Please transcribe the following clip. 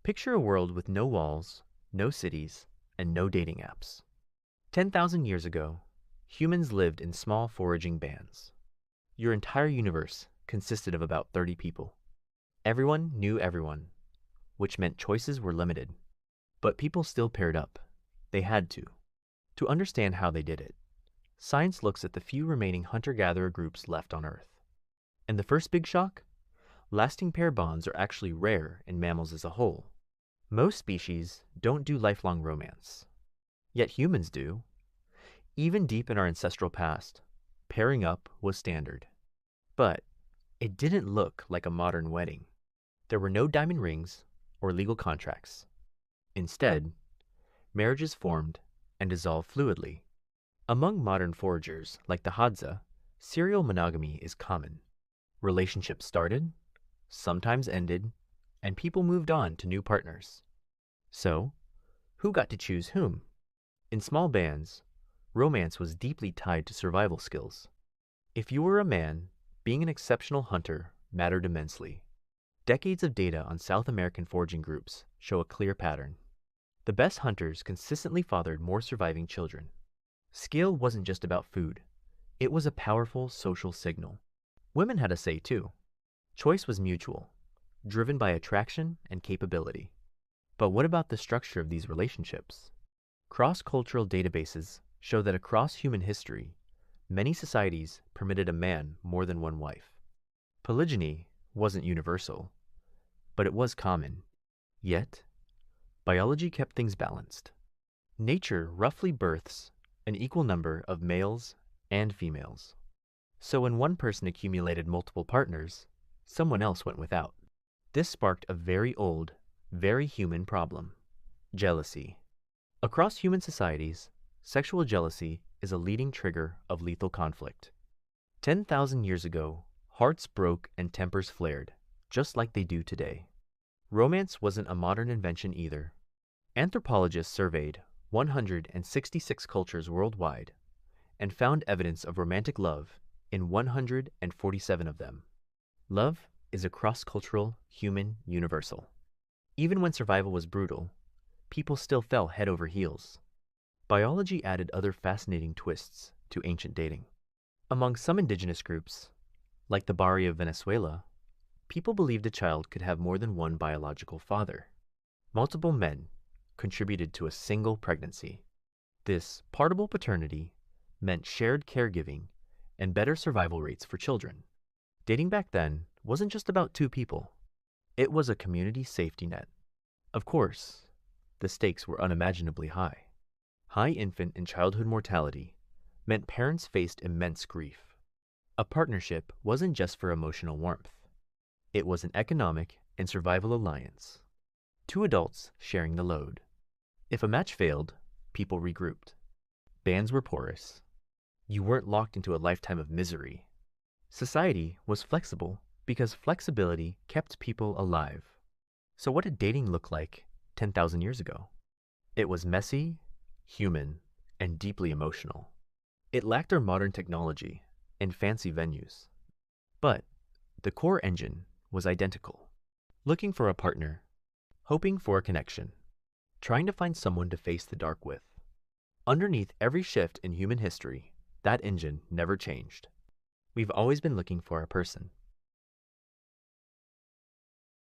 Picture a world with no walls, no cities, and no dating apps. 10,000 years ago, humans lived in small foraging bands. Your entire universe consisted of about 30 people. Everyone knew everyone, which meant choices were limited. But people still paired up. They had to. To understand how they did it, science looks at the few remaining hunter-gatherer groups left on Earth. And the first big shock? Lasting pair bonds are actually rare in mammals as a whole. Most species don't do lifelong romance. Yet humans do. Even deep in our ancestral past, pairing up was standard. But it didn't look like a modern wedding. There were no diamond rings or legal contracts. Instead, marriages formed and dissolved fluidly. Among modern foragers like the Hadza, serial monogamy is common. Relationships started, sometimes ended, and people moved on to new partners. So, who got to choose whom? In small bands, romance was deeply tied to survival skills. If you were a man, being an exceptional hunter mattered immensely. Decades of data on South American foraging groups show a clear pattern. The best hunters consistently fathered more surviving children. Skill wasn't just about food. It was a powerful social signal. Women had a say too. Choice was mutual, driven by attraction and capability. But what about the structure of these relationships? Cross-cultural databases show that across human history, many societies permitted a man more than one wife. Polygyny wasn't universal, but it was common. Yet, biology kept things balanced. Nature roughly births an equal number of males and females. So when one person accumulated multiple partners, someone else went without. This sparked a very old, very human problem: jealousy. Across human societies, sexual jealousy is a leading trigger of lethal conflict. 10,000 years ago, hearts broke and tempers flared, just like they do today. Romance wasn't a modern invention either. Anthropologists surveyed 166 cultures worldwide and found evidence of romantic love in 147 of them. Love is a cross-cultural human universal. Even when survival was brutal, people still fell head over heels. Biology added other fascinating twists to ancient dating. Among some indigenous groups, like the Bari of Venezuela, people believed a child could have more than one biological father. Multiple men contributed to a single pregnancy. This partible paternity meant shared caregiving and better survival rates for children. Dating back then wasn't just about two people. It was a community safety net. Of course, the stakes were unimaginably high. High infant and childhood mortality meant parents faced immense grief. A partnership wasn't just for emotional warmth. It was an economic and survival alliance. Two adults sharing the load. If a match failed, people regrouped. Bands were porous. You weren't locked into a lifetime of misery. Society was flexible because flexibility kept people alive. So what did dating look like 10,000 years ago? It was messy, human, and deeply emotional. It lacked our modern technology and fancy venues. But the core engine was identical. Looking for a partner, hoping for a connection, trying to find someone to face the dark with. Underneath every shift in human history, that engine never changed. We've always been looking for a person.